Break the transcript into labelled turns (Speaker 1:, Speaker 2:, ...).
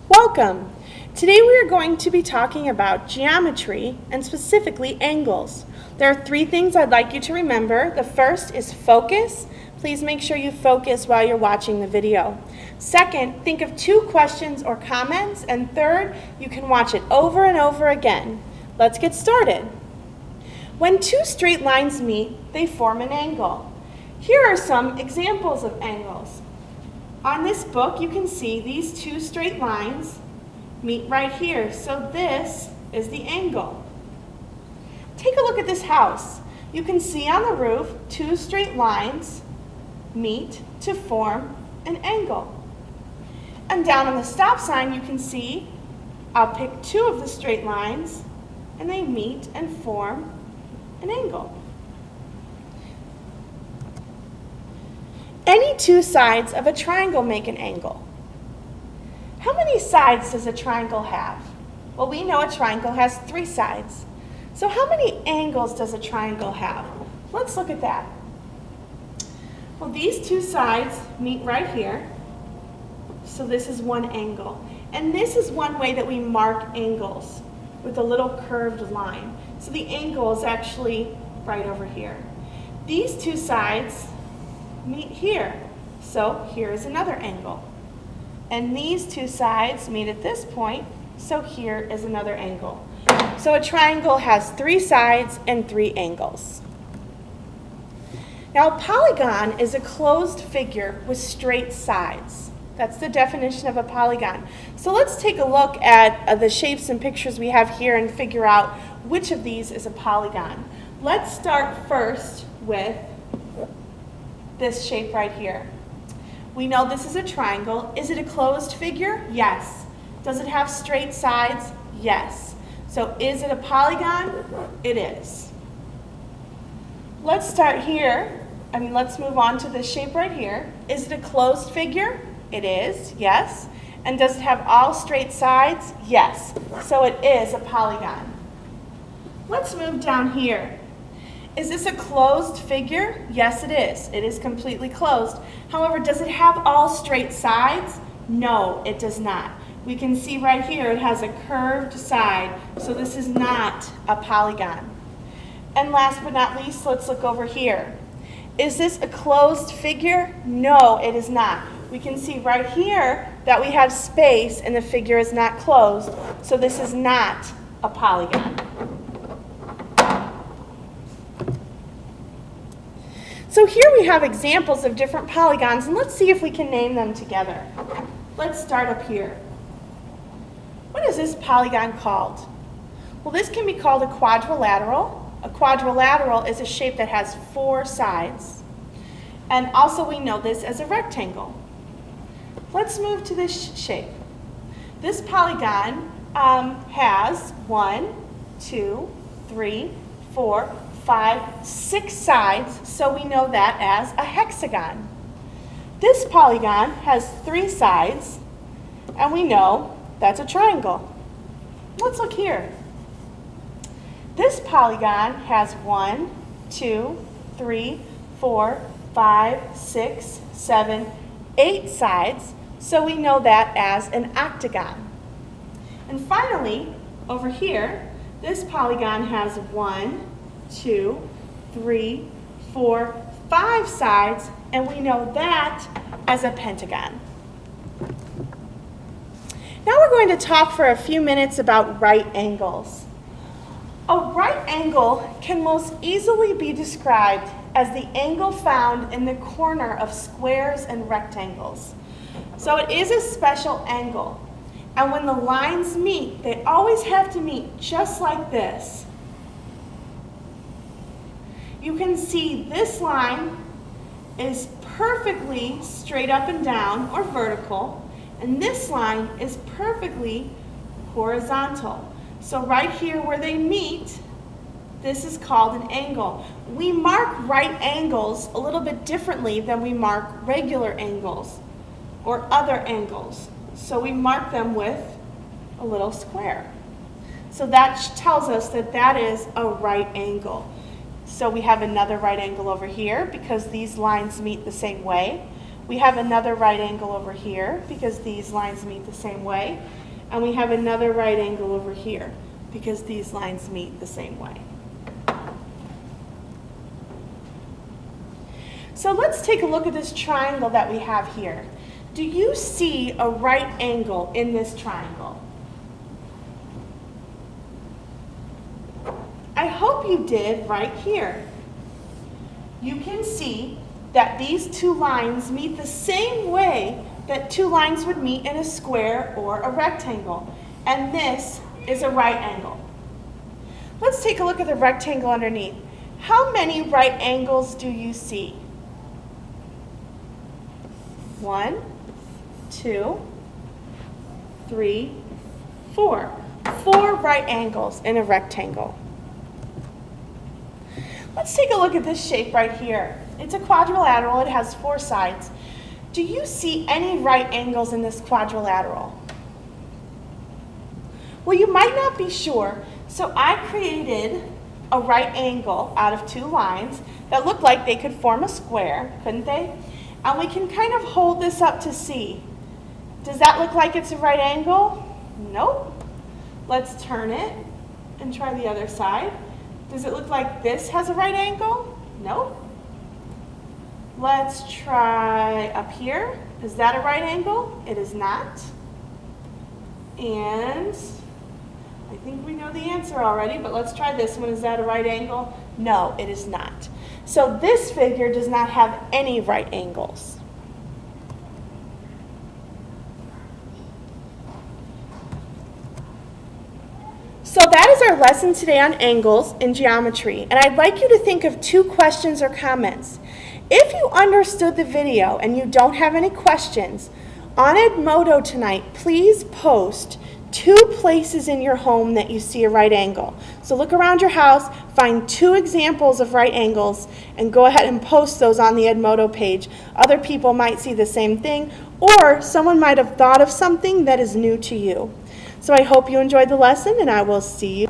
Speaker 1: Welcome! Today we are going to be talking about geometry and specifically angles. There are three things I'd like you to remember. The first is focus. Please make sure you focus while you're watching the video. Second, think of two questions or comments. And third, you can watch it over and over again. Let's get started. When two straight lines meet, they form an angle. Here are some examples of angles. On this book, you can see these two straight lines meet right here. So this is the angle. Take a look at this house. You can see on the roof, two straight lines meet to form an angle. And down on the stop sign, you can see I'll pick two of the straight lines, and they meet and form an angle. Any two sides of a triangle make an angle. How many sides does a triangle have? Well, we know a triangle has three sides. So how many angles does a triangle have? Let's look at that. Well, these two sides meet right here. So this is one angle. And this is one way that we mark angles, with a little curved line. So the angle is actually right over here. These two sides meet here. So here is another angle. And these two sides meet at this point, so here is another angle. So a triangle has three sides and three angles. Now a polygon is a closed figure with straight sides. That's the definition of a polygon. So let's take a look at the shapes and pictures we have here and figure out which of these is a polygon. Let's start first with this shape right here. We know this is a triangle. Is it a closed figure? Yes. Does it have straight sides? Yes. So is it a polygon? It is. Let's start here. Let's move on to this shape right here. Is it a closed figure? It is, yes. And does it have all straight sides? Yes. So it is a polygon. Let's move down here. Is this a closed figure? Yes, it is. It is completely closed. However, does it have all straight sides? No, it does not. We can see right here it has a curved side, so this is not a polygon. And last but not least, let's look over here. Is this a closed figure? No, it is not. We can see right here that we have space and the figure is not closed, so this is not a polygon. So here we have examples of different polygons, and let's see if we can name them together. Let's start up here. What is this polygon called? Well, this can be called a quadrilateral. A quadrilateral is a shape that has four sides. And also we know this as a rectangle. Let's move to this shape. This polygon has 1, 2, 3, 4, 5, 6 sides, so we know that as a hexagon. This polygon has 3 sides, and we know that's a triangle. Let's look here. This polygon has 1, 2, 3, 4, 5, 6, 7, 8 sides, so we know that as an octagon. And finally, over here, this polygon has 1, 2, 3, 4, 5 sides, and we know that as a pentagon. Now we're going to talk for a few minutes about right angles. A right angle can most easily be described as the angle found in the corner of squares and rectangles. So it is a special angle, and when the lines meet, they always have to meet just like this. You can see this line is perfectly straight up and down or vertical, and this line is perfectly horizontal. So right here where they meet, this is called an angle. We mark right angles a little bit differently than we mark regular angles or other angles. So we mark them with a little square. So that tells us that that is a right angle. So we have another right angle over here because these lines meet the same way. We have another right angle over here because these lines meet the same way. And we have another right angle over here because these lines meet the same way. So let's take a look at this triangle that we have here. Do you see a right angle in this triangle? I hope you did right here. You can see that these two lines meet the same way that two lines would meet in a square or a rectangle. And this is a right angle. Let's take a look at the rectangle underneath. How many right angles do you see? 1, 2, 3, 4. 4 right angles in a rectangle. Let's take a look at this shape right here. It's a quadrilateral. It has 4 sides. Do you see any right angles in this quadrilateral? Well, you might not be sure, so I created a right angle out of 2 lines that looked like they could form a square, couldn't they? And we can kind of hold this up to see. Does that look like it's a right angle? Nope. Let's turn it and try the other side. Does it look like this has a right angle? Nope. Let's try up here. Is that a right angle? It is not. And I think we know the answer already, but let's try this one. Is that a right angle? No, it is not. So this figure does not have any right angles. So that is our lesson today on angles in geometry, and I'd like you to think of 2 questions or comments. If you understood the video and you don't have any questions, on Edmodo tonight, please post 2 places in your home that you see a right angle. So look around your house, find 2 examples of right angles, and go ahead and post those on the Edmodo page. Other people might see the same thing, or someone might have thought of something that is new to you. So I hope you enjoyed the lesson, and I will see you